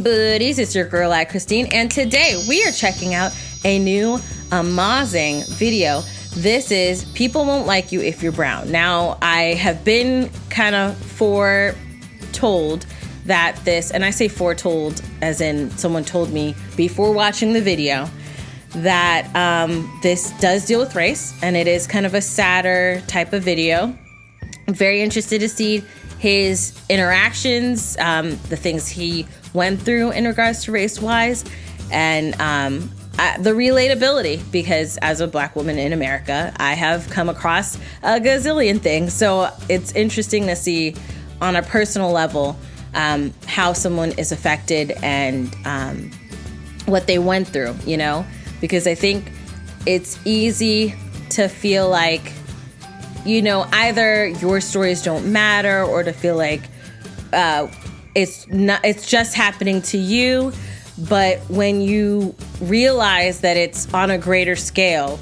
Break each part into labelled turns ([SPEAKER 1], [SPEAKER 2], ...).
[SPEAKER 1] buddies, it's your girl AyChristene, and today we are checking out a new AyChristene video. This is People Won't Like You If You're Brown. Now, I have been kind of foretold that this, and I say foretold as in someone told me before watching the video, that this does deal with race, and it is kind of a sadder type of video. I'm very interested to see his interactions, the things he went through in regards to race-wise, and the relatability, because as a Black woman in America, I have come across a gazillion things. So it's interesting to see on a personal level how someone is affected and what they went through, you know? Because I think it's easy to feel like, you know, either your stories don't matter or to feel like it's just happening to you. But when you realize that it's on a greater scale,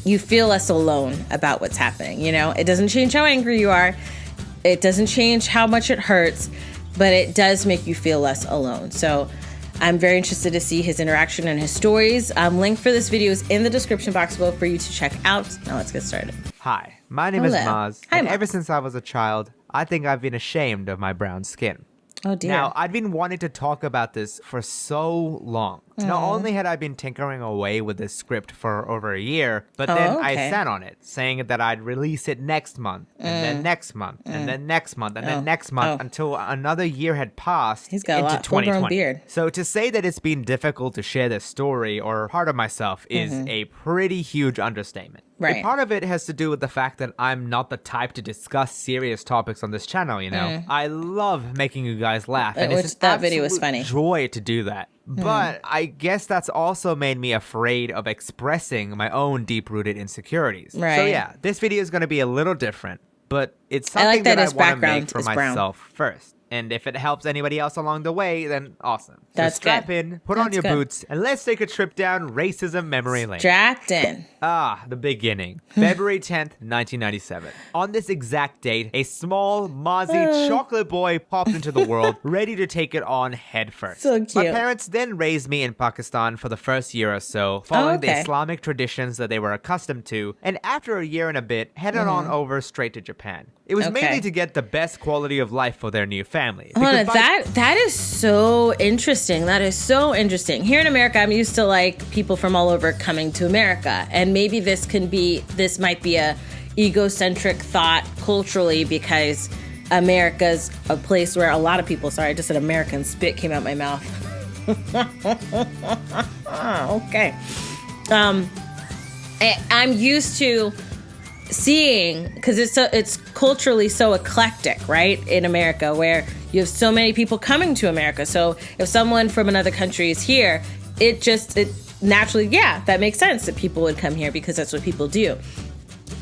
[SPEAKER 1] you feel less alone about what's happening. You know, it doesn't change how angry you are. It doesn't change how much it hurts, but it does make you feel less alone. So I'm very interested to see his interaction and his stories. Link for this video is in the description box below for you to check out. Now let's get started.
[SPEAKER 2] Hi, my name is Maz, and ever since I was a child, I think I've been ashamed of my brown skin.
[SPEAKER 1] Oh dear.
[SPEAKER 2] Now, I've been wanting to talk about this for so long. Not only had I been tinkering away with this script for over a year, but then I sat on it, saying that I'd release it next month, and then next month, and then next month, and then next month, until another year had passed
[SPEAKER 1] He's got
[SPEAKER 2] into
[SPEAKER 1] a lot, full-grown beard.
[SPEAKER 2] So to say that it's been difficult to share this story or part of myself is a pretty huge understatement.
[SPEAKER 1] Right.
[SPEAKER 2] And part of it has to do with the fact that I'm not the type to discuss serious topics on this channel, you know? I love making you guys laugh, and it's just
[SPEAKER 1] that video was funny.
[SPEAKER 2] Joy to do that. But I guess that's also made me afraid of expressing my own deep-rooted insecurities.
[SPEAKER 1] Right.
[SPEAKER 2] So yeah, this video is going to be a little different, but it's something that I want to make for myself first. And if it helps anybody else along the way, then awesome.
[SPEAKER 1] That's
[SPEAKER 2] so strap
[SPEAKER 1] good.
[SPEAKER 2] in, put on your boots, and let's take a trip down racism memory lane.
[SPEAKER 1] Strapped in.
[SPEAKER 2] Ah, the beginning. February 10th, 1997. On this exact date, a small, mozzie chocolate boy popped into the world, ready to take it on head first.
[SPEAKER 1] So cute.
[SPEAKER 2] My parents then raised me in Pakistan for the first year or so, following the Islamic traditions that they were accustomed to, and after a year and a bit, headed on over straight to Japan. It was mainly to get the best quality of life for their new family.
[SPEAKER 1] That is so interesting. That is so interesting. Here in America, I'm used to like people from all over coming to America, and maybe this might be a egocentric thought culturally because America's a place where a lot of people. Sorry, I just said American spit came out my mouth. Okay. I'm used to seeing, because it's culturally so eclectic, right, in America, where you have so many people coming to America. So if someone from another country is here, it naturally, that makes sense that people would come here because that's what people do.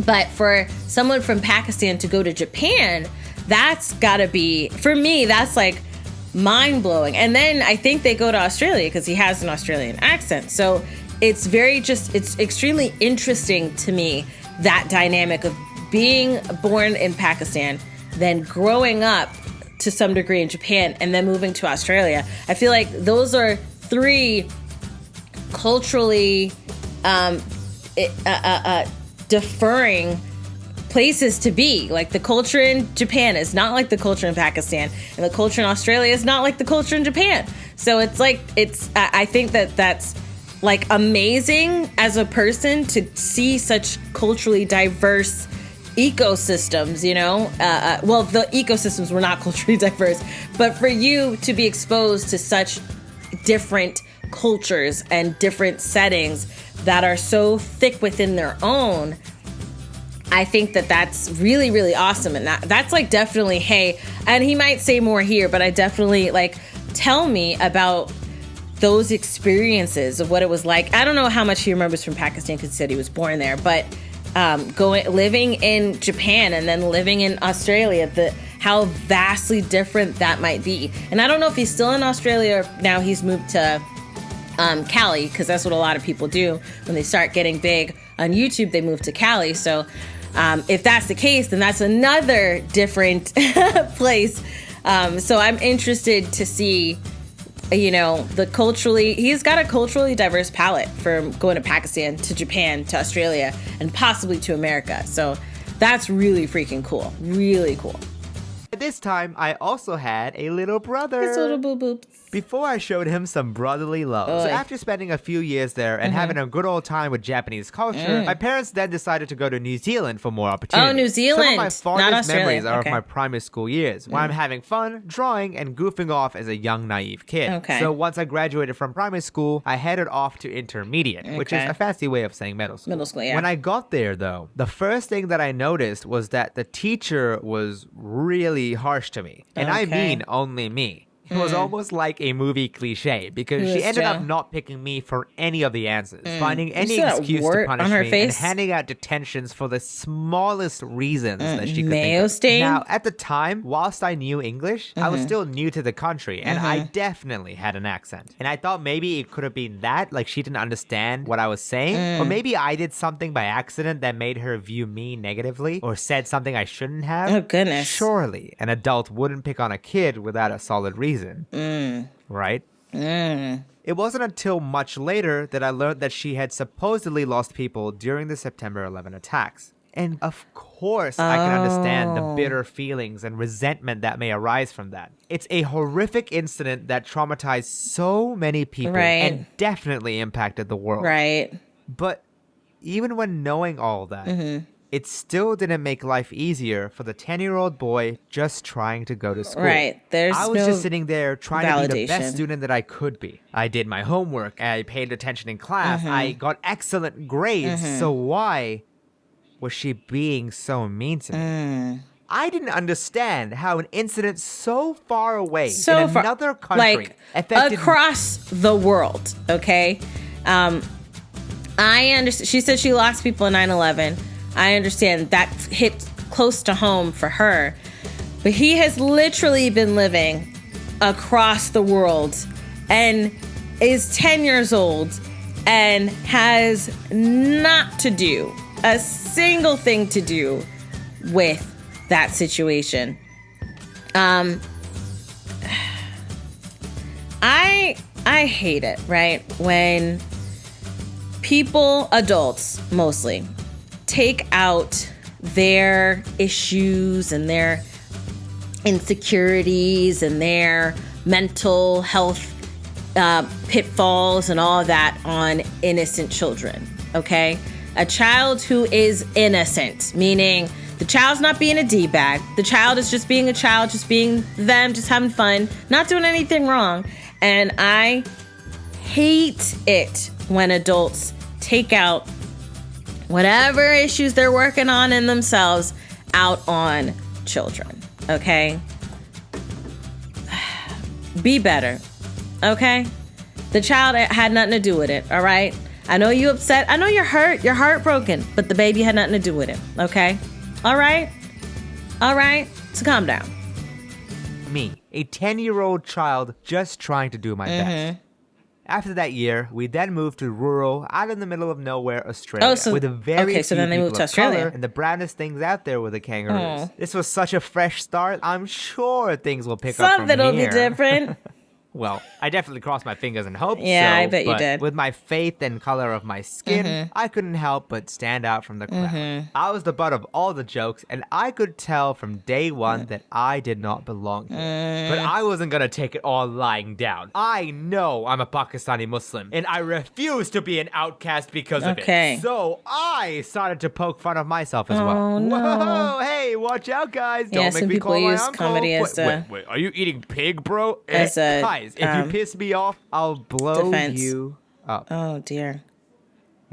[SPEAKER 1] But for someone from Pakistan to go to Japan, that's gotta be, for me, that's like mind-blowing. And then I think they go to Australia because he has an Australian accent. So it's it's extremely interesting to me, that dynamic of being born in Pakistan, then growing up to some degree in Japan, and then moving to Australia. I feel like those are three culturally differing places to be. Like the culture in Japan is not like the culture in Pakistan, and the culture in Australia is not like the culture in Japan. So it's like, I think that's like amazing as a person to see such culturally diverse ecosystems, you know? Well, the ecosystems were not culturally diverse, but for you to be exposed to such different cultures and different settings that are so thick within their own, I think that's really, really awesome. And that's like definitely, hey, and he might say more here, but I definitely like, tell me about those experiences of what it was like. I don't know how much he remembers from Pakistan because he said he was born there, but living in Japan and then living in Australia, how vastly different that might be. And I don't know if he's still in Australia or now he's moved to Cali, because that's what a lot of people do when they start getting big on YouTube. They move to Cali. So if that's the case, then that's another different place. So I'm interested to see he's got a culturally diverse palette from going to Pakistan to Japan to Australia and possibly to America. So that's really freaking cool. Really cool.
[SPEAKER 2] This time, I also had a little brother.
[SPEAKER 1] His little boo-boop.
[SPEAKER 2] Before I showed him some brotherly love. So after spending a few years there and having a good old time with Japanese culture, my parents then decided to go to New Zealand for more opportunities.
[SPEAKER 1] Oh, New Zealand.
[SPEAKER 2] Some of my fondest memories are
[SPEAKER 1] okay.
[SPEAKER 2] of my primary school years, where I'm having fun, drawing, and goofing off as a young, naive kid.
[SPEAKER 1] Okay.
[SPEAKER 2] So once I graduated from primary school, I headed off to intermediate, which is a fancy way of saying middle school.
[SPEAKER 1] Middle school, yeah.
[SPEAKER 2] When I got there, though, the first thing that I noticed was that the teacher was really harsh to me. And I mean only me. It was almost like a movie cliche because she ended up not picking me for any of the answers, finding any excuse to punish me, and handing out detentions for the smallest reasons that she could think of.
[SPEAKER 1] Stain?
[SPEAKER 2] Now, at the time, whilst I knew English, I was still new to the country, and I definitely had an accent. And I thought maybe it could have been that, like she didn't understand what I was saying, or maybe I did something by accident that made her view me negatively, or said something I shouldn't have.
[SPEAKER 1] Oh, goodness.
[SPEAKER 2] Surely, an adult wouldn't pick on a kid without a solid reason. Right? It wasn't until much later that I learned that she had supposedly lost people during the September 11 attacks. And of course, I can understand the bitter feelings and resentment that may arise from that. It's a horrific incident that traumatized so many people and definitely impacted the world.
[SPEAKER 1] Right.
[SPEAKER 2] But even when knowing all that, it still didn't make life easier for the 10-year-old boy just trying to go to school.
[SPEAKER 1] Right.
[SPEAKER 2] I was just sitting there trying to be the best student that I could be. I did my homework. I paid attention in class. I got excellent grades. So why was she being so mean to me? I didn't understand how an incident so far away in another country affected
[SPEAKER 1] across the world, okay? I understand. She said she lost people in 9/11. I understand that hit close to home for her. But he has literally been living across the world and is 10 years old and has not to do a single thing to do with that situation. I hate it, right? When people, adults mostly, take out their issues and their insecurities and their mental health pitfalls and all of that on innocent children, okay? A child who is innocent, meaning the child's not being a D-bag. The child is just being a child, just being them, just having fun, not doing anything wrong. And I hate it when adults take out whatever issues they're working on in themselves out on children, okay? Be better, okay? The child had nothing to do with it, all right? I know you're upset. I know you're hurt. You're heartbroken, but the baby had nothing to do with it, okay? All right? All right? So calm down.
[SPEAKER 2] Me, a 10-year-old child just trying to do my best. After that year, we then moved to rural, out in the middle of nowhere, Australia. With a very few
[SPEAKER 1] then they moved to Australia.
[SPEAKER 2] Color, and the brownest things out there were the kangaroos. This was such a fresh start. I'm sure things will pick up from here.
[SPEAKER 1] Something will be different.
[SPEAKER 2] Well, I definitely crossed my fingers and hoped
[SPEAKER 1] Yeah, I bet you did.
[SPEAKER 2] With my faith and color of my skin, I couldn't help but stand out from the crowd. I was the butt of all the jokes, and I could tell from day one that I did not belong here. But I wasn't gonna take it all lying down. I know I'm a Pakistani Muslim, and I refuse to be an outcast because of it. So I started to poke fun of myself as well.
[SPEAKER 1] No.
[SPEAKER 2] Whoa, hey, watch out, guys. Don't make me call my uncle.
[SPEAKER 1] Comedy as
[SPEAKER 2] wait, are you eating pig, bro?
[SPEAKER 1] As a
[SPEAKER 2] guys, if you piss me off, I'll blow you up.
[SPEAKER 1] Oh, dear.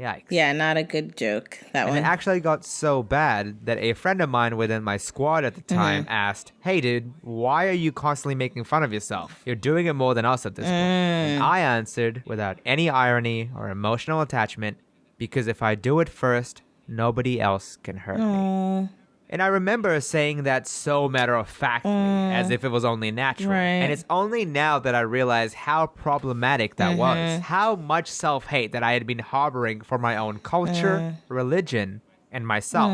[SPEAKER 2] Yikes.
[SPEAKER 1] Yeah, not a good joke, that one.
[SPEAKER 2] It actually got so bad that a friend of mine within my squad at the time asked, hey, dude, why are you constantly making fun of yourself? You're doing it more than us at this point. And I answered without any irony or emotional attachment, because if I do it first, nobody else can hurt me. And I remember saying that so matter-of-factly, as if it was only natural.
[SPEAKER 1] Right.
[SPEAKER 2] And it's only now that I realize how problematic that was. How much self-hate that I had been harboring for my own culture, religion, and myself.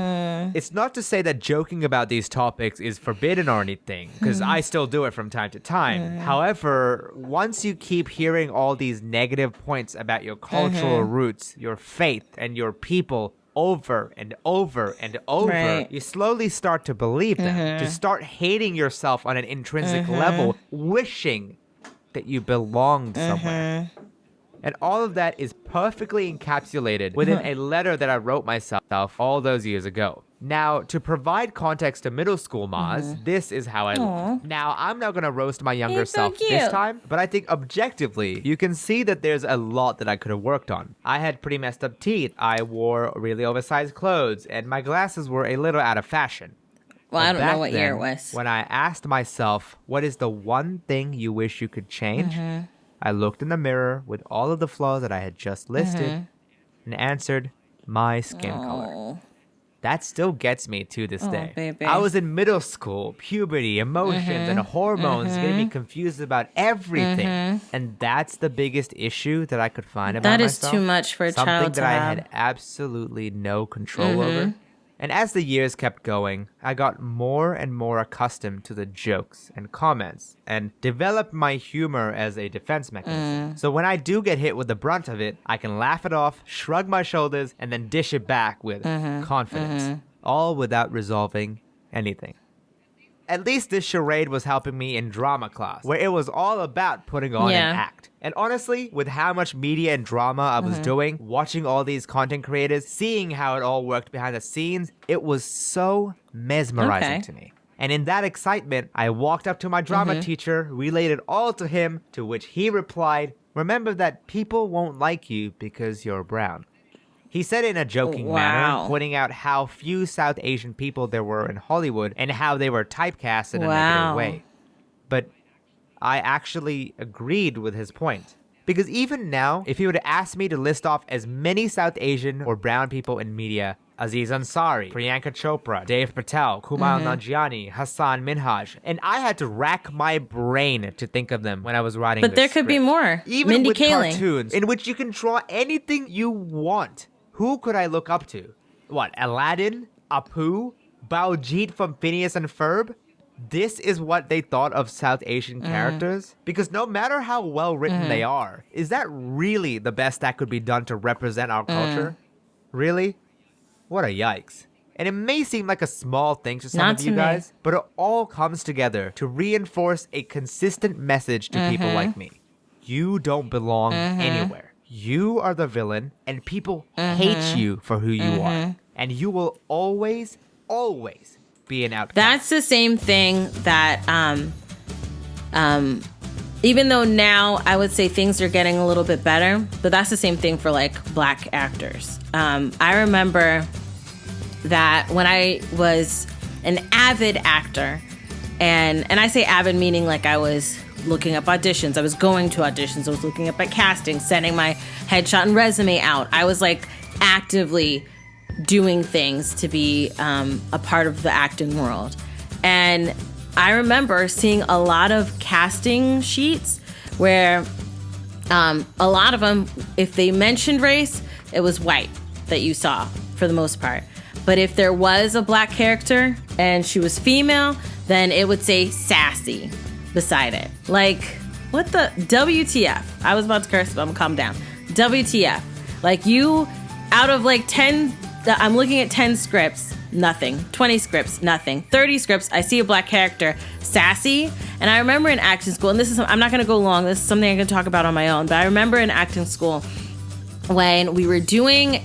[SPEAKER 2] It's not to say that joking about these topics is forbidden or anything, because I still do it from time to time. However, once you keep hearing all these negative points about your cultural roots, your faith, and your people over and over and over, you slowly start to believe them, to start hating yourself on an intrinsic level, wishing that you belonged somewhere. And all of that is perfectly encapsulated within a letter that I wrote myself all those years ago. Now, to provide context to middle school Maz, this is how I look. Now, I'm not going to roast my younger self this time, but I think objectively, you can see that there's a lot that I could have worked on. I had pretty messed up teeth, I wore really oversized clothes, and my glasses were a little out of fashion.
[SPEAKER 1] Well, I don't know what year it was.
[SPEAKER 2] When I asked myself, what is the one thing you wish you could change? I looked in the mirror with all of the flaws that I had just listed and answered, my skin color. That still gets me to this day.
[SPEAKER 1] Baby.
[SPEAKER 2] I was in middle school, puberty, emotions, and hormones getting me confused about everything. And that's the biggest issue that I could find about myself.
[SPEAKER 1] That is too much for a child to have.
[SPEAKER 2] Something that I had absolutely no control over. And as the years kept going, I got more and more accustomed to the jokes and comments and developed my humor as a defense mechanism. So when I do get hit with the brunt of it, I can laugh it off, shrug my shoulders, and then dish it back with confidence, all without resolving anything. At least this charade was helping me in drama class, where it was all about putting on an act. And honestly, with how much media and drama I was doing, watching all these content creators, seeing how it all worked behind the scenes, it was so mesmerizing to me. And in that excitement, I walked up to my drama teacher, relayed it all to him, to which he replied, remember that people won't like you because you're brown. He said it in a joking manner, pointing out how few South Asian people there were in Hollywood and how they were typecast in a negative way. But I actually agreed with his point. Because even now, if he would have asked me to list off as many South Asian or brown people in media, Aziz Ansari, Priyanka Chopra, Dave Patel, Kumail Nanjiani, Hassan Minhaj, and I had to rack my brain to think of them when I was writing this
[SPEAKER 1] But there could be more.
[SPEAKER 2] Even
[SPEAKER 1] Mindy
[SPEAKER 2] with
[SPEAKER 1] Kaling.
[SPEAKER 2] Cartoons, in which you can draw anything you want. Who could I look up to? What, Aladdin? Apu? Baljit from Phineas and Ferb? This is what they thought of South Asian characters? Because no matter how well written they are, is that really the best that could be done to represent our culture? Really? What a yikes. And it may seem like a small thing to some of you guys, but it all comes together to reinforce a consistent message to people like me. You don't belong anywhere. You are the villain, and people hate you for who you are. And you will always, always be an outcast.
[SPEAKER 1] That's the same thing that, even though now I would say things are getting a little bit better, but that's the same thing for like black actors. I remember that when I was an avid actor, and I say avid meaning like I was looking up auditions. I was going to auditions. I was looking up at casting, sending my headshot and resume out. I was like actively doing things to be a part of the acting world. And I remember seeing a lot of casting sheets where a lot of them, if they mentioned race, it was white that you saw for the most part. But if there was a black character and she was female, then it would say sassy beside it. Like, what the WTF? I was about to curse, but I'm gonna calm down. WTF? Like, you, out of like 10, I'm looking at 10 scripts, nothing. 20 scripts, nothing. 30 scripts, I see a black character, sassy. And I remember in acting school, and this is, I'm not gonna go long, this is something I can talk about on my own, but I remember in acting school when we were doing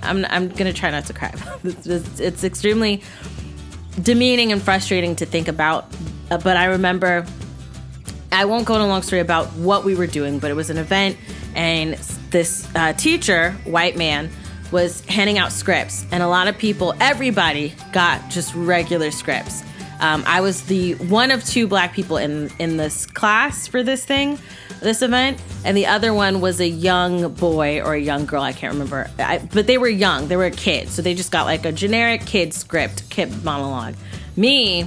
[SPEAKER 1] I'm gonna try not to cry. It's extremely demeaning and frustrating to think about, but I remember, I won't go into a long story about what we were doing, but it was an event, and this teacher, white man, was handing out scripts, and a lot of people, everybody got just regular scripts. I was the one of 2 black people in this class for this event, and the other one was a young boy or a young girl, I can't remember, but they were young, they were kids, so they just got like a generic kid script, kid monologue. Me,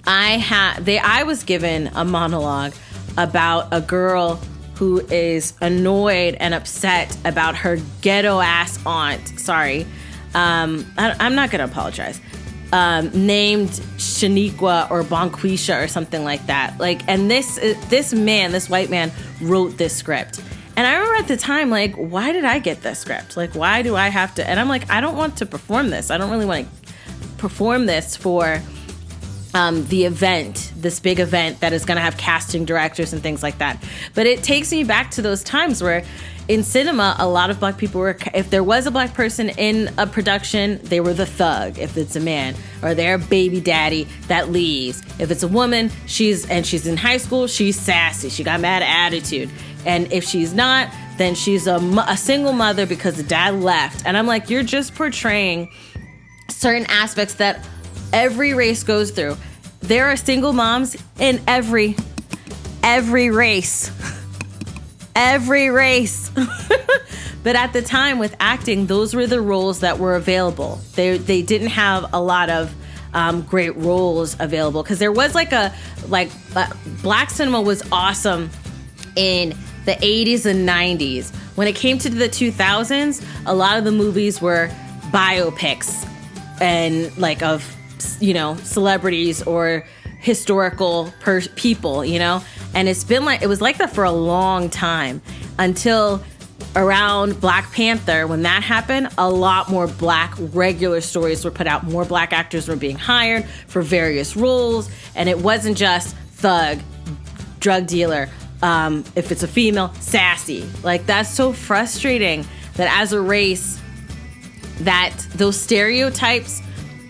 [SPEAKER 1] I was given a monologue about a girl who is annoyed and upset about her ghetto ass aunt, I'm not going to apologize, named Shaniqua or Bonquisha or something like that. Like, and this white man wrote this script. And I remember at the time, like, why did I get this script? Like, why do I have to? And I'm like, I don't want to perform this. I don't really want to perform this for the event, this big event that is going to have casting directors and things like that. But it takes me back to those times where in cinema, a lot of black people were, if there was a black person in a production, they were the thug, if it's a man, or their baby daddy that leaves. If it's a woman, she's in high school, she's sassy. She got mad attitude. And if she's not, then she's a single mother because the dad left. And I'm like, you're just portraying certain aspects that every race goes through. There are single moms in every race. Every race. But at the time with acting, those were the roles that were available. They didn't have a lot of great roles available because there was black cinema was awesome in the 80s and 90s. When it came to the 2000s, a lot of the movies were biopics and of celebrities or historical people, and it was like that for a long time until around Black Panther. When that happened, a lot more black regular stories were put out. More black actors were being hired for various roles, and it wasn't just thug, drug dealer, if it's a female, sassy. Like, that's so frustrating that as a race that those stereotypes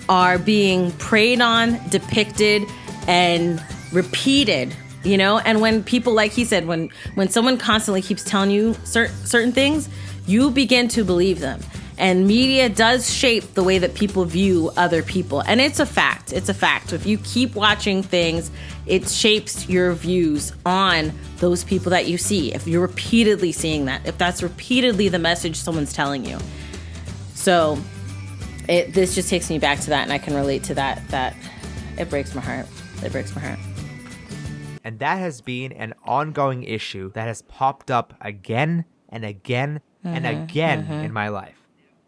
[SPEAKER 1] are being preyed on, depicted, and repeated, and when people, like he said, when someone constantly keeps telling you certain things, you begin to believe them. And media does shape the way that people view other people. And it's a fact. It's a fact. If you keep watching things, it shapes your views on those people that you see. If you're repeatedly seeing that, if that's repeatedly the message someone's telling you. So this just takes me back to that, and I can relate to that. It breaks my heart. It breaks my heart.
[SPEAKER 2] And that has been an ongoing issue that has popped up again and again and again in my life.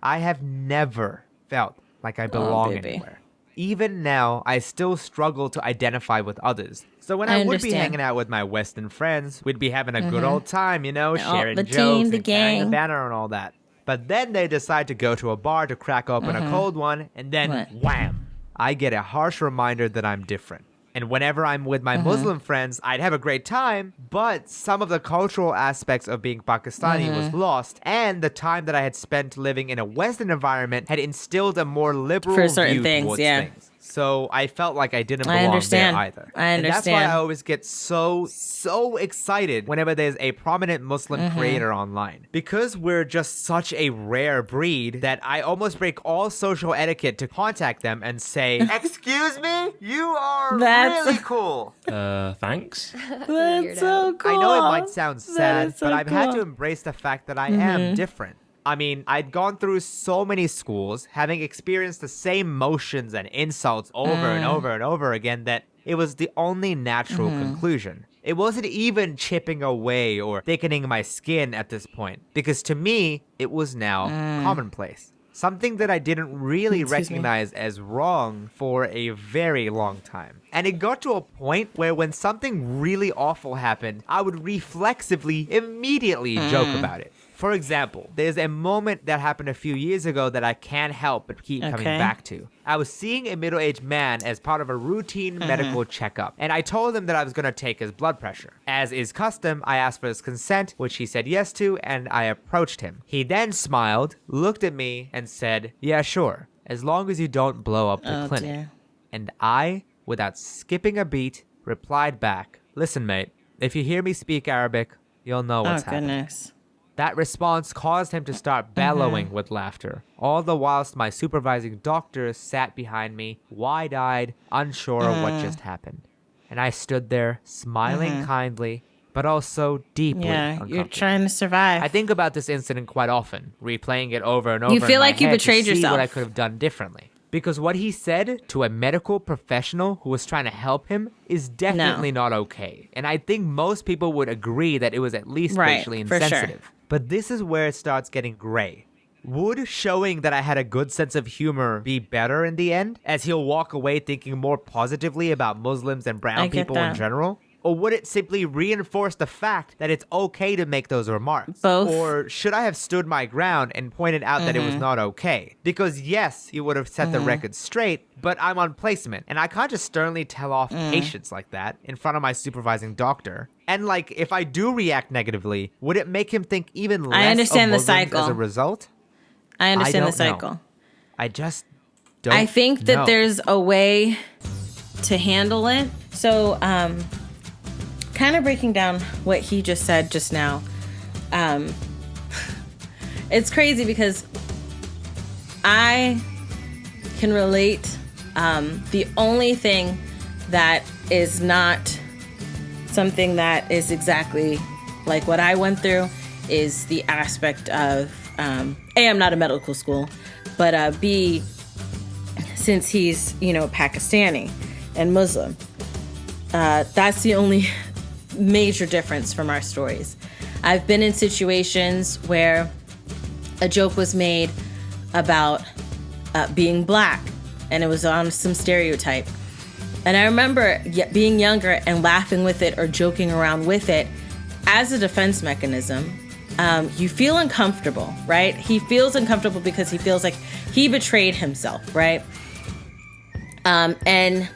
[SPEAKER 2] I have never felt like I belong anywhere. Even now, I still struggle to identify with others. So when I would be hanging out with my Western friends, we'd be having a good old time, sharing jokes and carrying a banner and all that. But then they decide to go to a bar to crack open a cold one, and then wham! I get a harsh reminder that I'm different. And whenever I'm with my Muslim friends, I'd have a great time, but some of the cultural aspects of being Pakistani was lost, and the time that I had spent living in a Western environment had instilled a more liberal
[SPEAKER 1] for certain
[SPEAKER 2] view
[SPEAKER 1] things,
[SPEAKER 2] towards things. So I felt like I didn't belong there either.
[SPEAKER 1] I understand.
[SPEAKER 2] And that's why I always get so excited whenever there's a prominent Muslim creator online. Because we're just such a rare breed that I almost break all social etiquette to contact them and say, "Excuse me? You are really cool."
[SPEAKER 3] Thanks.
[SPEAKER 1] That's so cool.
[SPEAKER 2] I know it might sound sad,
[SPEAKER 1] so
[SPEAKER 2] but I've had to embrace the fact that I am different. I mean, I'd gone through so many schools, having experienced the same motions and insults over and over and over again, that it was the only natural conclusion. It wasn't even chipping away or thickening my skin at this point, because to me, it was now commonplace. Something that I didn't really recognize as wrong for a very long time. And it got to a point where when something really awful happened, I would reflexively immediately joke about it. For example, there's a moment that happened a few years ago that I can't help but keep coming back to. I was seeing a middle-aged man as part of a routine medical checkup, and I told him that I was going to take his blood pressure. As is custom, I asked for his consent, which he said yes to, and I approached him. He then smiled, looked at me, and said, "Yeah, sure, as long as you don't blow up the clinic."
[SPEAKER 1] Dear.
[SPEAKER 2] And I, without skipping a beat, replied back, "Listen, mate, if you hear me speak Arabic, you'll know what's happening."
[SPEAKER 1] Goodness.
[SPEAKER 2] That response caused him to start bellowing with laughter, all the whilst my supervising doctor sat behind me, wide-eyed, unsure of what just happened. And I stood there, smiling kindly, but also deeply uncomfortable.
[SPEAKER 1] You're trying to survive.
[SPEAKER 2] I think about this incident quite often, replaying it over and over
[SPEAKER 1] You feel
[SPEAKER 2] in my
[SPEAKER 1] like you
[SPEAKER 2] head
[SPEAKER 1] betrayed
[SPEAKER 2] to see
[SPEAKER 1] yourself.
[SPEAKER 2] what I could have done differently. Because what he said to a medical professional who was trying to help him is definitely not okay. And I think most people would agree that it was at least racially
[SPEAKER 1] for sure.
[SPEAKER 2] insensitive. But this is where it starts getting gray. would showing that I had a good sense of humor be better in the end, as he'll walk away thinking more positively about Muslims and brown people in general? Or would it simply reinforce the fact that it's okay to make those remarks?
[SPEAKER 1] Both.
[SPEAKER 2] Or should I have stood my ground and pointed out that it was not okay? Because yes, he would have set the record straight, but I'm on placement, and I can't just sternly tell off patients like that in front of my supervising doctor. And like, if I do react negatively, would it make him think even less
[SPEAKER 1] I understand
[SPEAKER 2] of
[SPEAKER 1] the
[SPEAKER 2] Muslims
[SPEAKER 1] cycle.
[SPEAKER 2] as a result?
[SPEAKER 1] I understand the
[SPEAKER 2] don't
[SPEAKER 1] cycle.
[SPEAKER 2] know. I just don't
[SPEAKER 1] I think that
[SPEAKER 2] know.
[SPEAKER 1] there's a way to handle it. So, kind of breaking down what he just said just now. It's crazy because I can relate. The only thing that is not something that is exactly like what I went through is the aspect of, A, I'm not a medical school, but B, since he's, Pakistani and Muslim, that's the only major difference from our stories. I've been in situations where a joke was made about being black, and it was on some stereotype. And I remember being younger and laughing with it or joking around with it as a defense mechanism. You feel uncomfortable, right? He feels uncomfortable because he feels like he betrayed himself, right? And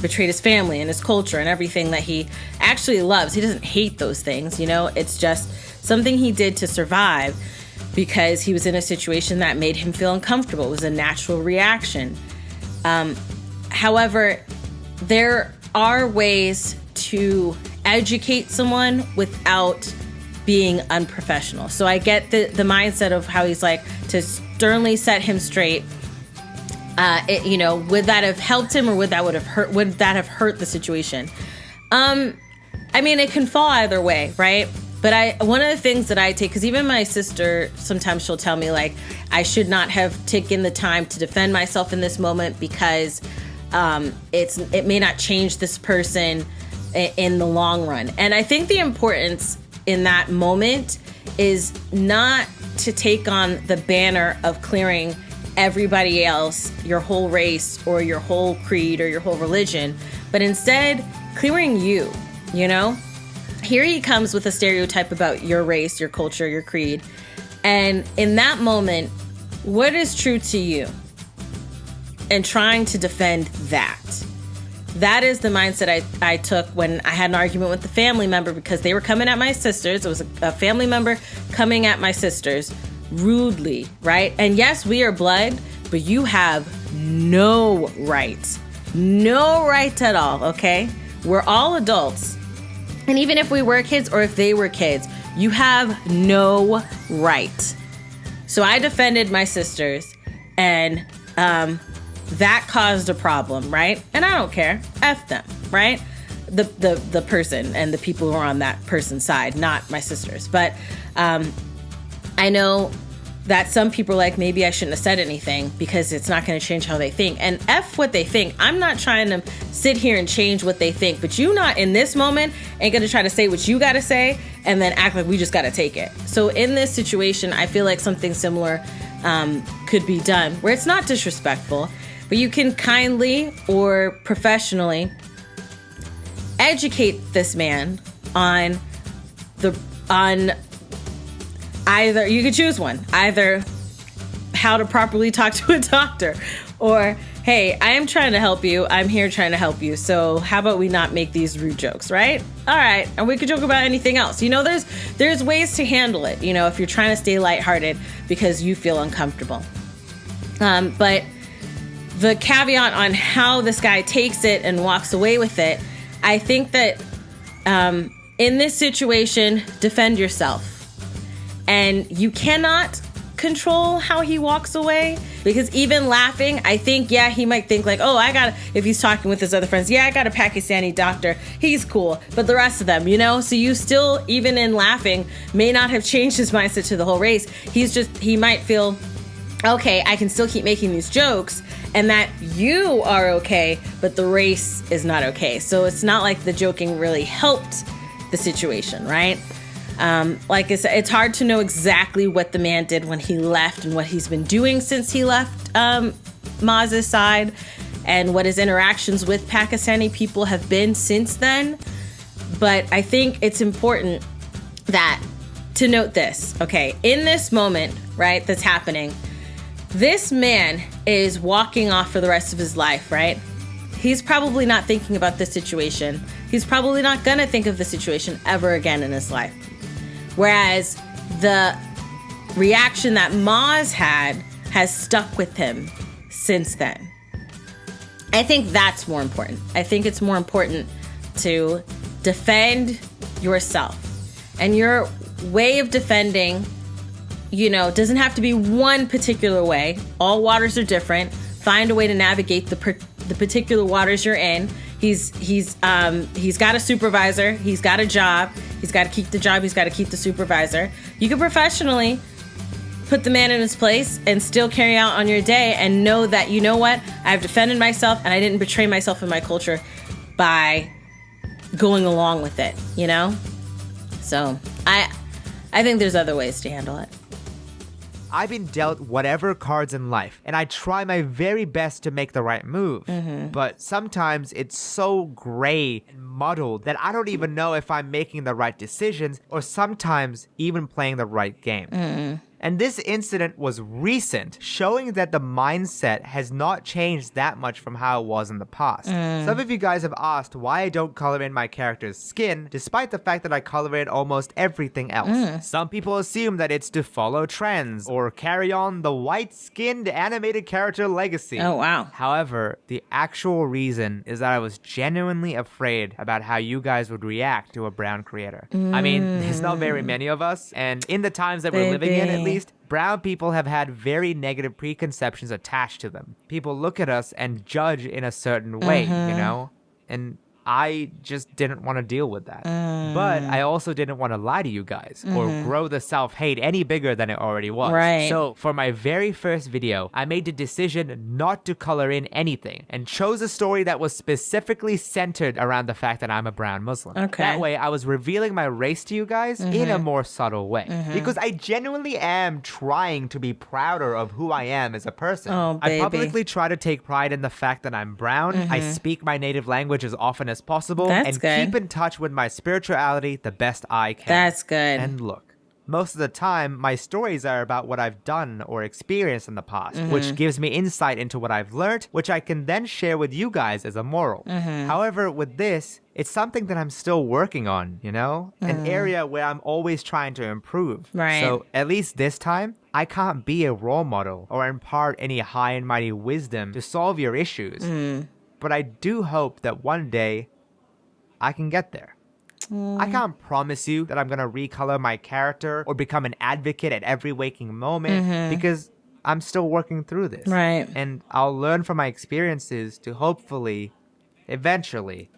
[SPEAKER 1] betrayed his family and his culture and everything that he actually loves. He doesn't hate those things, It's just something he did to survive because he was in a situation that made him feel uncomfortable. It was a natural reaction. However, there are ways to educate someone without being unprofessional. So I get the mindset of how he's like, to sternly set him straight. Would that have helped him, or would that have hurt the situation? It can fall either way, right? But one of the things that I take, because even my sister, sometimes she'll tell me like, I should not have taken the time to defend myself in this moment because it may not change this person in the long run. And I think the importance in that moment is not to take on the banner of clearing everybody else, your whole race or your whole creed or your whole religion, but instead clearing you, Here he comes with a stereotype about your race, your culture, your creed. And in that moment, what is true to you? And trying to defend that. That is the mindset I took when I had an argument with the family member because they were coming at my sisters. It was a family member coming at my sisters rudely, right? And yes, we are blood, but you have no right. No right at all, okay? We're all adults. And even if we were kids or if they were kids, you have no right. So I defended my sisters, and that caused a problem, right? And I don't care. F them, right? The person and the people who are on that person's side, not my sisters. But I know that some people are like, maybe I shouldn't have said anything because it's not going to change how they think. And F what they think. I'm not trying to sit here and change what they think, but you not in this moment ain't going to try to say what you got to say and then act like we just got to take it. So in this situation, I feel like something similar could be done where it's not disrespectful, but you can kindly or professionally educate this man on either, you could choose one, either how to properly talk to a doctor or, hey, I am trying to help you. I'm here trying to help you. So how about we not make these rude jokes, right? All right. And we could joke about anything else. There's ways to handle it, if you're trying to stay lighthearted because you feel uncomfortable. But the caveat on how this guy takes it and walks away with it, I think that in this situation, defend yourself. And you cannot control how he walks away because even laughing, I think, yeah, he might think like, oh, if he's talking with his other friends, yeah, I got a Pakistani doctor. He's cool. But the rest of them, so you still, even in laughing, may not have changed his mindset to the whole race. He might feel, okay, I can still keep making these jokes and that you are okay, but the race is not okay. So it's not like the joking really helped the situation, right? Like I said, it's hard to know exactly what the man did when he left and what he's been doing since he left Maaz's side and what his interactions with Pakistani people have been since then. But I think it's important to note this, okay? In this moment, right, that's happening, this man is walking off for the rest of his life, right? He's probably not thinking about this situation. He's probably not gonna think of the situation ever again in his life. Whereas the reaction that Maaz had has stuck with him since then. I think that's more important. I think it's more important to defend yourself. And your way of defending, doesn't have to be one particular way. All waters are different. Find a way to navigate the particular waters you're in. He's got a supervisor. He's got a job. He's got to keep the job. He's got to keep the supervisor. You can professionally put the man in his place and still carry out on your day and know that, you know what? I've defended myself and I didn't betray myself and my culture by going along with it, So I think there's other ways to handle it.
[SPEAKER 2] I've been dealt whatever cards in life, and I try my very best to make the right move. But sometimes it's so gray and muddled that I don't even know if I'm making the right decisions or sometimes even playing the right game. And this incident was recent, showing that the mindset has not changed that much from how it was in the past. Some of you guys have asked why I don't color in my character's skin, despite the fact that I color in almost everything else. Some people assume that it's to follow trends or carry on the white-skinned animated character legacy.
[SPEAKER 1] Oh, wow.
[SPEAKER 2] However, the actual reason is that I was genuinely afraid about how you guys would react to a brown creator. I mean, there's not very many of us, and in the times that we're living in, at least, brown people have had very negative preconceptions attached to them. People look at us and judge in a certain way, And I just didn't want to deal with that. But I also didn't want to lie to you guys or grow the self-hate any bigger than it already was.
[SPEAKER 1] Right.
[SPEAKER 2] So for my very first video, I made the decision not to color in anything and chose a story that was specifically centered around the fact that I'm a brown Muslim.
[SPEAKER 1] Okay.
[SPEAKER 2] That way, I was revealing my race to you guys in a more subtle way. Because I genuinely am trying to be prouder of who I am as a person.
[SPEAKER 1] Oh, baby.
[SPEAKER 2] I publicly try to take pride in the fact that I'm brown. I speak my native language as often as possible.
[SPEAKER 1] That's
[SPEAKER 2] and
[SPEAKER 1] good.
[SPEAKER 2] keep in touch with my spirituality the best I can.
[SPEAKER 1] That's good.
[SPEAKER 2] And look, most of the time, my stories are about what I've done or experienced in the past, which gives me insight into what I've learned, which I can then share with you guys as a moral. However, with this, it's something that I'm still working on, An area where I'm always trying to improve.
[SPEAKER 1] Right.
[SPEAKER 2] So at least this time, I can't be a role model or impart any high and mighty wisdom to solve your issues. But I do hope that one day I can get there. I can't promise you that I'm going to recolor my character or become an advocate at every waking moment because I'm still working through this.
[SPEAKER 1] Right.
[SPEAKER 2] And I'll learn from my experiences to hopefully, eventually,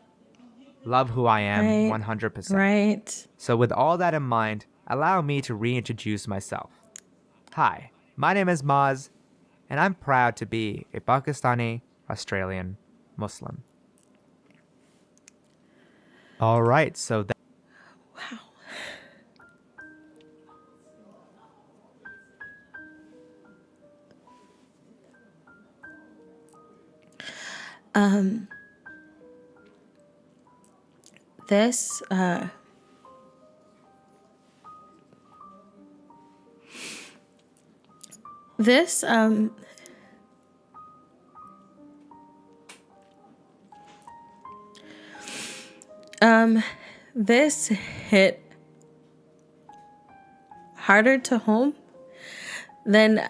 [SPEAKER 2] love who I am 100%.
[SPEAKER 1] Right.
[SPEAKER 2] So with all that in mind, allow me to reintroduce myself. Hi, my name is Maaz, and I'm proud to be a Pakistani Australian Muslim. All right, so
[SPEAKER 1] Wow. This this hit harder to home than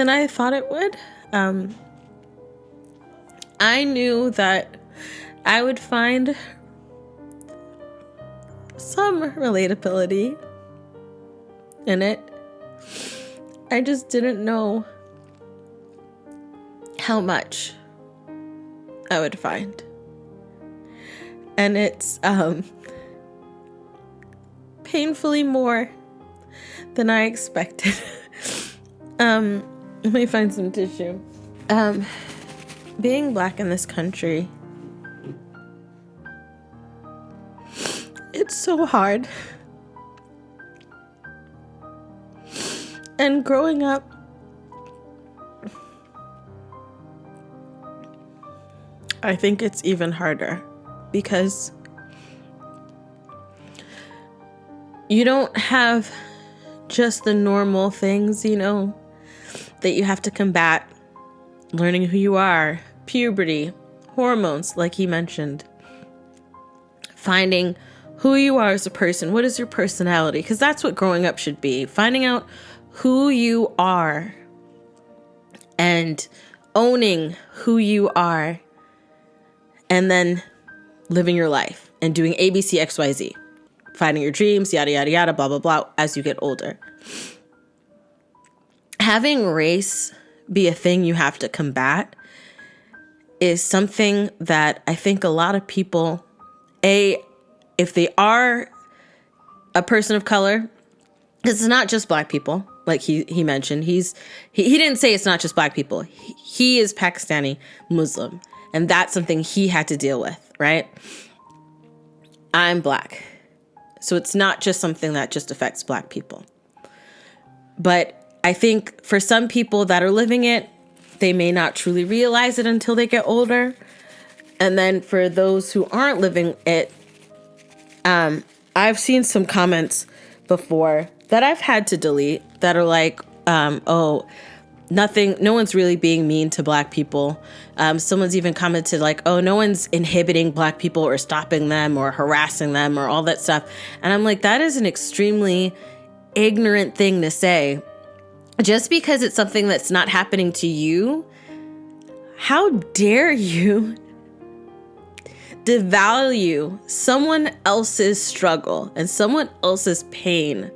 [SPEAKER 1] I thought it would. I knew that I would find some relatability in it. I just didn't know how much I would find. And it's painfully more than I expected. Let me find some tissue. Being Black in this country, it's so hard. And growing up, I think it's even harder because you don't have just the normal things, that you have to combat. Learning who you are, puberty, hormones, like he mentioned. Finding who you are as a person. What is your personality? Because that's what growing up should be. Finding out who you are and owning who you are, and then living your life and doing A, B, C, X, Y, Z. Finding your dreams, yada, yada, yada, blah, blah, blah, as you get older. Having race be a thing you have to combat is something that I think a lot of people, if they are a person of color, because it's not just Black people, like he mentioned. He didn't say it's not just Black people. He is Pakistani Muslim, and that's something he had to deal with, right? I'm Black. So it's not just something that just affects Black people. But I think for some people that are living it, they may not truly realize it until they get older. And then for those who aren't living it, I've seen some comments before that I've had to delete that are like, no one's really being mean to Black people. Someone's even commented like, oh, no one's inhibiting Black people or stopping them or harassing them or all that stuff. And I'm like, that is an extremely ignorant thing to say. Just because it's something that's not happening to you, how dare you devalue someone else's struggle and someone else's pain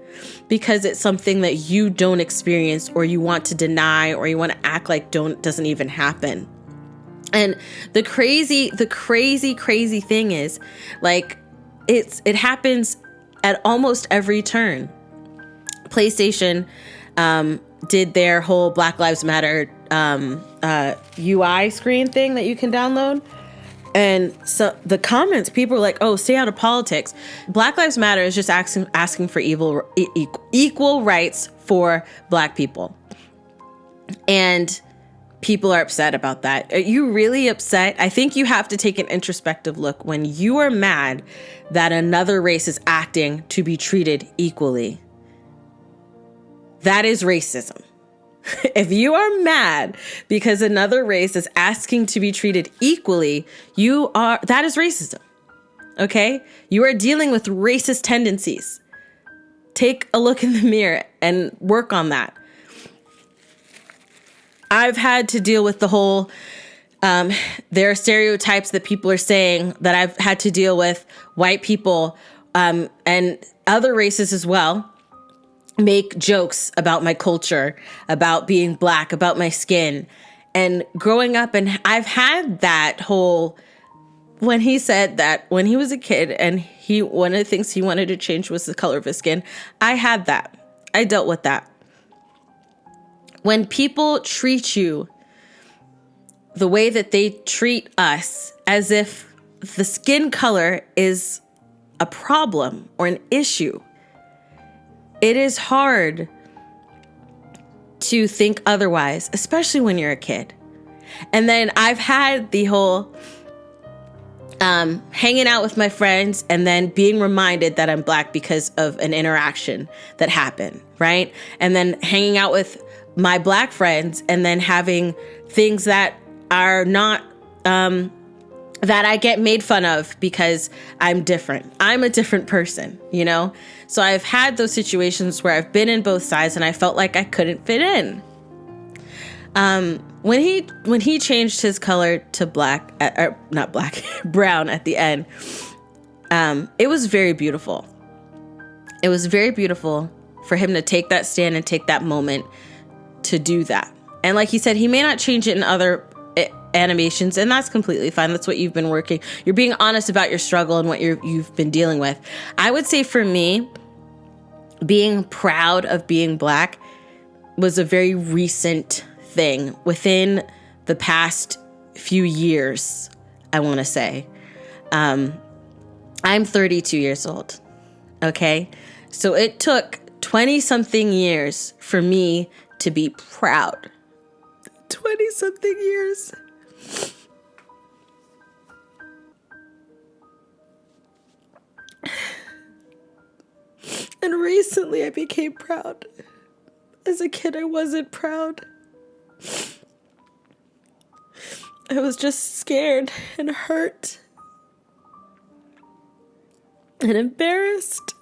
[SPEAKER 1] because it's something that you don't experience or you want to deny or you want to act like doesn't even happen. And the crazy thing is, like, it happens at almost every turn. PlayStation did their whole Black Lives Matter UI screen thing that you can download. And so the comments, people are like, oh, stay out of politics. Black Lives Matter is just asking for equal rights for Black people. And people are upset about that. Are you really upset? I think you have to take an introspective look when you are mad that another race is acting to be treated equally. That is racism. If you are mad because another race is asking to be treated equally, that is racism. Okay? You are dealing with racist tendencies. Take a look in the mirror and work on that. I've had to deal with the whole, there are stereotypes that people are saying that I've had to deal with. White people and other races as well make jokes about my culture, about being Black, about my skin. And growing up, and I've had that whole, when he said that when he was a kid and one of the things he wanted to change was the color of his skin, I had that. I dealt with that. When people treat you the way that they treat us, as if the skin color is a problem or an issue, it is hard to think otherwise, especially when you're a kid. And then I've had the whole hanging out with my friends and then being reminded that I'm Black because of an interaction that happened, right? And then hanging out with my Black friends and then having things that are not, that I get made fun of because I'm different. I'm a different person, So I've had those situations where I've been in both sides and I felt like I couldn't fit in. When he changed his color to black, or not black, brown at the end, it was very beautiful. It was very beautiful for him to take that stand and take that moment to do that. And like he said, he may not change it in other animations, and that's completely fine. That's what you've been working. You're being honest about your struggle and what you've been dealing with. I would say for me, being proud of being Black was a very recent thing within the past few years, I want to say. I'm 32 years old. Okay. So it took 20 something years for me to be proud. 20 something years. And recently I became proud. As a kid, I wasn't proud. I was just scared and hurt and embarrassed.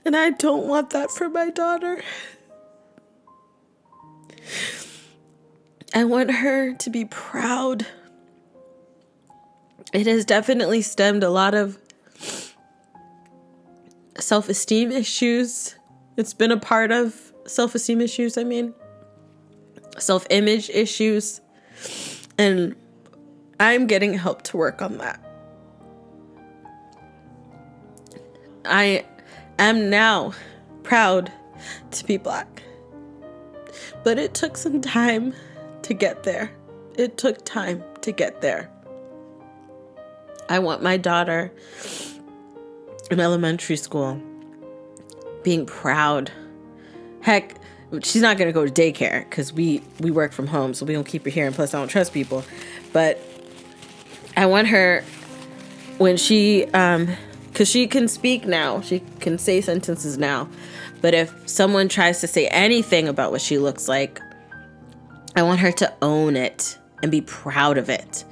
[SPEAKER 1] And I don't want that for my daughter. I want her to be proud. It has definitely stemmed a lot of self-esteem issues. It's been a part of self-esteem issues, self-image issues. And I'm getting help to work on that. I am now proud to be Black. But it took some time to get there. It took time to get there. I want my daughter in elementary school being proud. Heck, she's not going to go to daycare because we work from home, so we don't keep her here, and plus I don't trust people. But I want her when she, because she can speak now, she can say sentences now, but if someone tries to say anything about what she looks like, I want her to own it and be proud of it.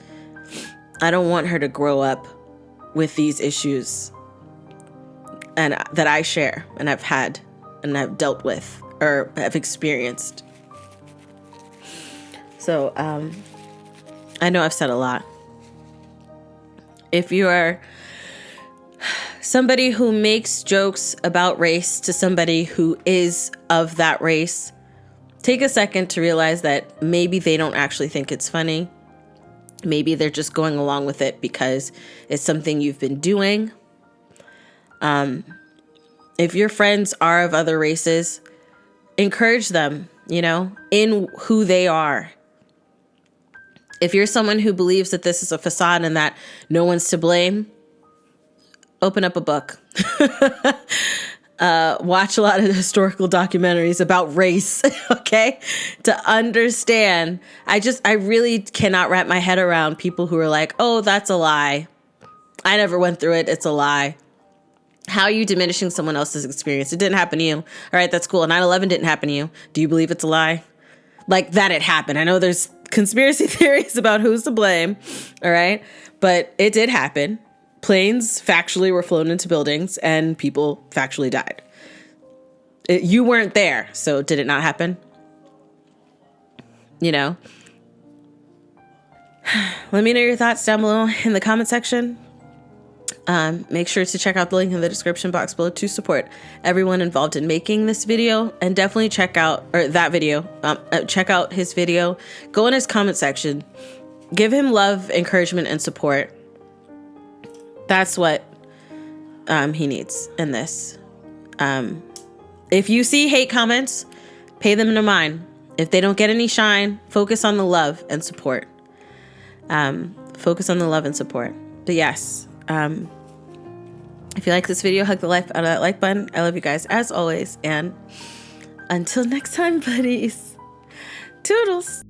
[SPEAKER 1] I don't want her to grow up with these issues and that I share and I've had and I've dealt with or have experienced. So I know I've said a lot. If you are somebody who makes jokes about race to somebody who is of that race, take a second to realize that maybe they don't actually think it's funny. Maybe they're just going along with it because it's something you've been doing. If your friends are of other races, encourage them, in who they are. If you're someone who believes that this is a facade and that no one's to blame, open up a book. Watch a lot of historical documentaries about race, okay? To understand. I really cannot wrap my head around people who are like, oh, that's a lie. I never went through it. It's a lie. How are you diminishing someone else's experience? It didn't happen to you. All right, that's cool. 9/11 didn't happen to you. Do you believe it's a lie? Like that it happened. I know there's conspiracy theories about who's to blame, all right? But it did happen. Planes factually were flown into buildings and people factually died. You weren't there, so did it not happen? Let me know your thoughts down below in the comment section. Make sure to check out the link in the description box below to support everyone involved in making this video, and definitely check out check out his video. Go in his comment section, give him love, encouragement, and support. That's what he needs in this. If you see hate comments, pay them no mind. If they don't get any shine, focus on the love and support. Focus on the love and support. But yes, if you like this video, hug the life out of that like button. I love you guys as always. And until next time, buddies. Toodles.